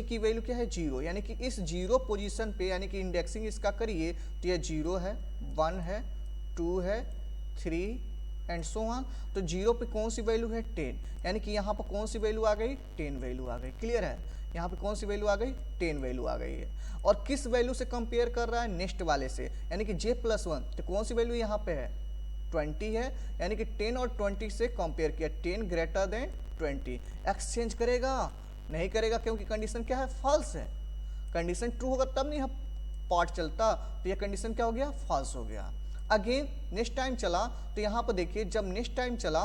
[SPEAKER 1] की वैल्यू क्या है, 0, यानी कि इस 0 पोजीशन पे, यानी कि इंडेक्सिंग इसका करिए तो यह 0 है, 1 है, 2 है, 3 एंड सो ऑन। तो 0 पे कौन सी वैल्यू है 10, यानी कि यहाँ पर कौन सी वैल्यू आ गई 10 वैल्यू आ गई। क्लियर है, यहाँ पे कौन सी वैल्यू आ गई 10 वैल्यू आ गई है। और किस वैल्यू से कंपेयर कर रहा है नेक्स्ट वाले से, यानी कि j+1, तो कौन सी वैल्यू यहाँ पे है 20 है, यानी कि 10 और 20 से कंपेयर किया, 10 ग्रेटर देन 20। एक्सचेंज करेगा नहीं करेगा, क्योंकि कंडीशन क्या है फॉल्स है। कंडीशन ट्रू होगा तब नहीं पार्ट चलता, तो यह कंडीशन क्या हो गया फॉल्स हो गया। अगेन नेक्स्ट टाइम चला, तो यहाँ पर देखिए जब नेक्स्ट टाइम चला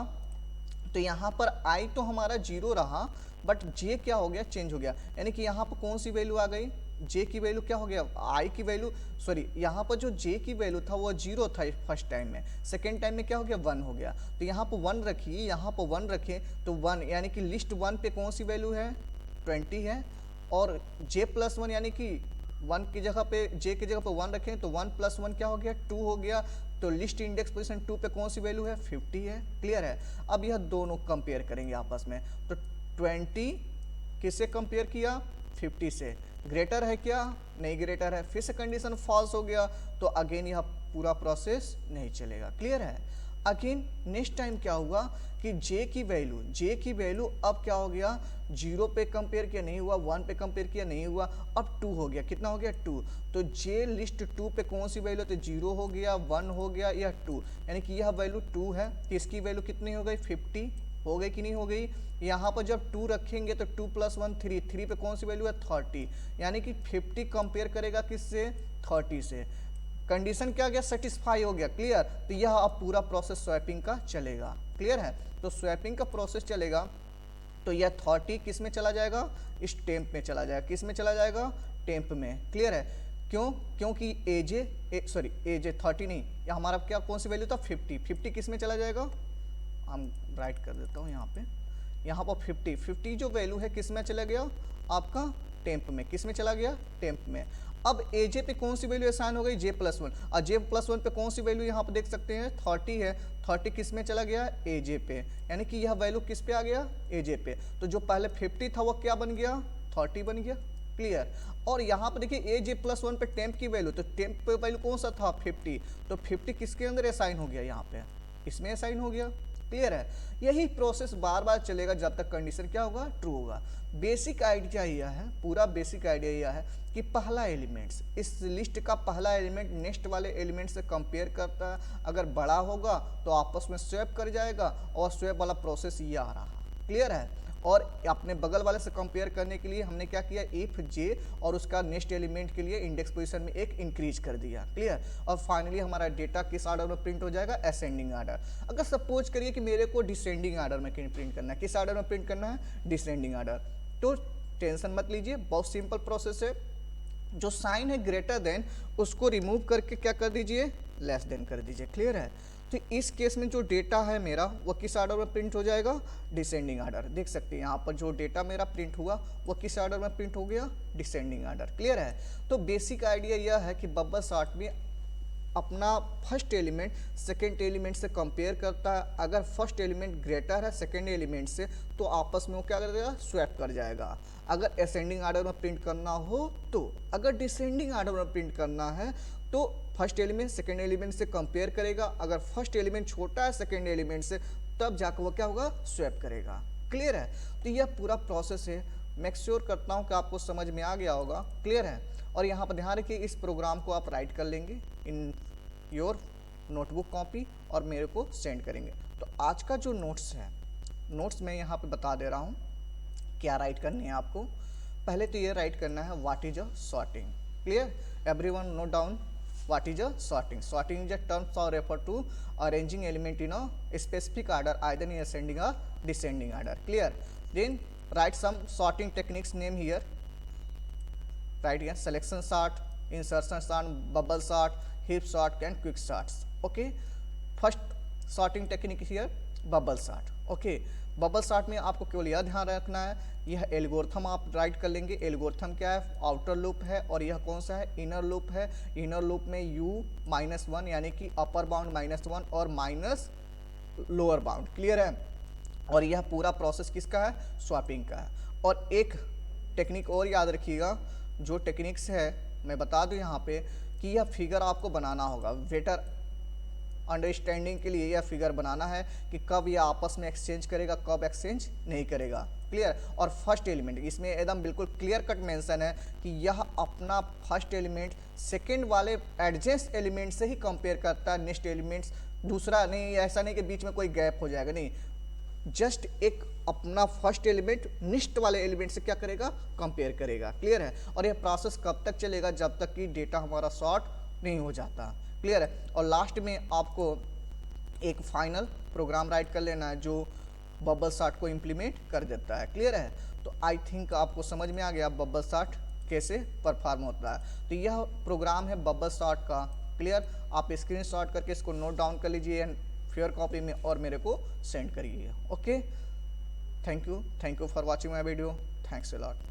[SPEAKER 1] तो यहाँ पर i तो हमारा 0 रहा, बट j क्या हो गया चेंज हो गया, यानी कि यहाँ पर कौन सी वैल्यू आ गई j की वैल्यू क्या हो गया, i की वैल्यू सॉरी यहाँ पर जो j की वैल्यू था वो 0 था फर्स्ट टाइम में, सेकेंड टाइम में क्या हो गया 1 हो गया। तो यहाँ पर 1 रखिए, यहाँ पर 1 रखें तो 1, यानी कि लिस्ट 1 पे कौन सी वैल्यू है 20 है, और j+1 यानी कि 1 की जगह पे j की जगह पे 1 रखें तो 1 + 1 क्या हो गया 2 हो गया। तो लिस्ट इंडेक्स पोजीशन 2 पे कौन सी वैल्यू है 50 है। क्लियर है, अब यह दोनों कंपेयर करेंगे आपस में, तो 20 किससे कंपेयर किया 50 से, ग्रेटर है क्या नहीं ग्रेटर है, फिर से कंडीशन फॉल्स हो गया, तो अगेन यह पूरा प्रोसेस नहीं चलेगा। क्लियर है, अगेन नेक्स्ट टाइम क्या हुआ कि j की वैल्यू अब क्या हो गया 0 पे कंपेयर किया नहीं हुआ, 1 पे कंपेयर किया नहीं हुआ, अब 2 हो गया, कितना हो गया 2। तो j लिस्ट 2 पे कौन सी वैल्यू, तो 0 हो गया 1 हो गया या 2, यानी कि यह वैल्यू 2 है, तो इसकी वैल्यू कितनी हो गई 50 हो गई कि नहीं हो गई। यहाँ पर जब 2 रखेंगे तो 2 + 1 3, 3 पे कौन सी वैल्यू है 30, यानी कि 50 कंपेयर करेगा किससे 30 से, कंडीशन क्या गया सेटिस्फाई हो गया। क्लियर, तो यह अब पूरा प्रोसेस स्वैपिंग का चलेगा। क्लियर है, तो स्वैपिंग का प्रोसेस चलेगा, तो यह 30 किस में चला जाएगा इस टेम्प में चला जाएगा, किस में चला जाएगा टेम्प में। क्लियर है, क्यों, क्योंकि एजे 30 नहीं, या हमारा क्या कौन सी वैल्यू था 50 किस में चला जाएगा, हम राइट कर देता हूँ यहाँ पर 50 जो वैल्यू है किस में चला गया आपका टेम्प में, किस में चला गया टेम्प में। अब एजे पे कौन सी वैल्यू असाइन हो गई j+1, और j+1 पे कौन सी वैल्यू यहाँ पे देख सकते हैं 30 है, 30 किस में चला गया एजे पे, यानी कि यह वैल्यू किस पे आ गया एजे पे, तो जो पहले 50 था वो क्या बन गया 30 बन गया। क्लियर, और यहाँ पर देखिए aj+1 पे टेम्प की वैल्यू, तो टेम्प पे वैल्यू कौन सा था 50, तो 50 किसके अंदर असाइन हो गया यहाँ पे इसमें असाइन हो गया। क्लियर है, यही प्रोसेस बार बार चलेगा जब तक कंडीशन क्या होगा ट्रू होगा। बेसिक आइडिया यह है, पूरा बेसिक आइडिया यह है कि पहला एलिमेंट्स, इस लिस्ट का पहला एलिमेंट नेक्स्ट वाले एलिमेंट से कंपेयर करता है, अगर बड़ा होगा तो आपस में स्वैप कर जाएगा, और स्वैप वाला प्रोसेस ये आ रहा। क्लियर है, और अपने बगल वाले से कंपेयर करने के लिए हमने क्या किया इफ जे और उसका नेक्स्ट एलिमेंट के लिए इंडेक्स पोजीशन में एक इंक्रीज कर दिया। क्लियर, और फाइनली हमारा डेटा किस ऑर्डर में प्रिंट हो जाएगा असेंडिंग ऑर्डर। अगर सपोज करिए कि मेरे को डिसेंडिंग ऑर्डर में प्रिंट करना है, किस ऑर्डर में प्रिंट करना है डिसेंडिंग ऑर्डर, तो टेंशन मत लीजिए, बहुत सिंपल प्रोसेस है। जो साइन है ग्रेटर देन उसको रिमूव करके क्या कर दीजिए लेस देन कर दीजिए। क्लियर है, तो इस केस में जो डेटा है मेरा वो किस ऑर्डर में प्रिंट हो जाएगा डिसेंडिंग ऑर्डर। देख सकते हैं यहाँ पर जो डेटा मेरा प्रिंट हुआ वो किस ऑर्डर में प्रिंट हो गया डिसेंडिंग ऑर्डर। क्लियर है, तो बेसिक आइडिया यह है कि बबल सॉर्ट में अपना फर्स्ट एलिमेंट सेकेंड एलिमेंट से कंपेयर करता है, अगर फर्स्ट एलिमेंट ग्रेटर है सेकेंड एलिमेंट से तो आपस में वो क्या कर देगा स्वैप कर जाएगा। अगर असेंडिंग ऑर्डर में प्रिंट करना हो तो, अगर डिसेंडिंग ऑर्डर में प्रिंट करना है तो फर्स्ट एलिमेंट सेकेंड एलिमेंट से कंपेयर करेगा, अगर फर्स्ट एलिमेंट छोटा है सेकेंड एलिमेंट से तब जाकर वो क्या होगा स्वैप करेगा। क्लियर है, तो यह पूरा प्रोसेस है, मेक श्योर करता हूँ कि आपको समझ में आ गया होगा। क्लियर है, और यहाँ पर ध्यान रखिए इस प्रोग्राम को आप राइट कर लेंगे इन योर नोटबुक कॉपी और मेरे को सेंड करेंगे। तो आज का जो नोट्स है, नोट्स मैं यहाँ पे बता दे रहा हूँ क्या राइट करनी है आपको। पहले तो ये राइट करना है what is a sorting. Clear, everyone note down what is a sorting. Sorting is a terms और refer to arranging element in a specific order either in ascending और descending order. Clear, then write some sorting techniques name here. Right here selection sort, insertion sort, bubble sort, heap sort and quick sorts. Okay, first sorting technique here bubble sort. Okay, bubble sort में आपको केवल यह ध्यान रखना है यह algorithm आप right कर लेंगे। एल्गोरिथम क्या है आउटर लूप है और यह कौन सा है इनर लूप है। इनर लूप में u-1 यानी कि अपर बाउंड -1 और माइनस लोअर बाउंड। क्लियर है, और यह पूरा प्रोसेस किसका है स्वैपिंग का है। और एक टेक्निक और याद रखिएगा, जो टेक्निक्स है मैं बता दूं यहाँ पे कि यह फिगर आपको बनाना होगा वेटर अंडरस्टैंडिंग के लिए यह फिगर बनाना है कि कब यह आपस में एक्सचेंज करेगा, कब एक्सचेंज नहीं करेगा। क्लियर। और फर्स्ट एलिमेंट इसमें एकदम बिल्कुल क्लियर कट मेंशन है कि यह अपना फर्स्ट एलिमेंट सेकेंड वाले एडजेंस एलिमेंट से ही कंपेयर करता है, नेक्स्ट एलिमेंट्स दूसरा नहीं, ऐसा नहीं कि बीच में कोई गैप हो जाएगा, नहीं, जस्ट एक अपना फर्स्ट एलिमेंट नेक्स्ट वाले एलिमेंट से क्या करेगा, कंपेयर करेगा। क्लियर है। और यह प्रोसेस कब तक चलेगा, जब तक कि डेटा हमारा सॉर्ट नहीं हो जाता। क्लियर है। और लास्ट में आपको एक फाइनल प्रोग्राम राइट कर लेना है जो बबल सॉर्ट को इम्प्लीमेंट कर देता है। क्लियर है। तो आई थिंक आपको समझ में आ गया बबल सॉर्ट कैसे परफॉर्म होता है। तो यह प्रोग्राम है बबल सॉर्ट का। क्लियर। आप स्क्रीनशॉट करके इसको नोट डाउन कर लीजिए फेयर कॉपी में और मेरे को सेंड करिए। Okay, thank you for watching my video. Thanks a lot.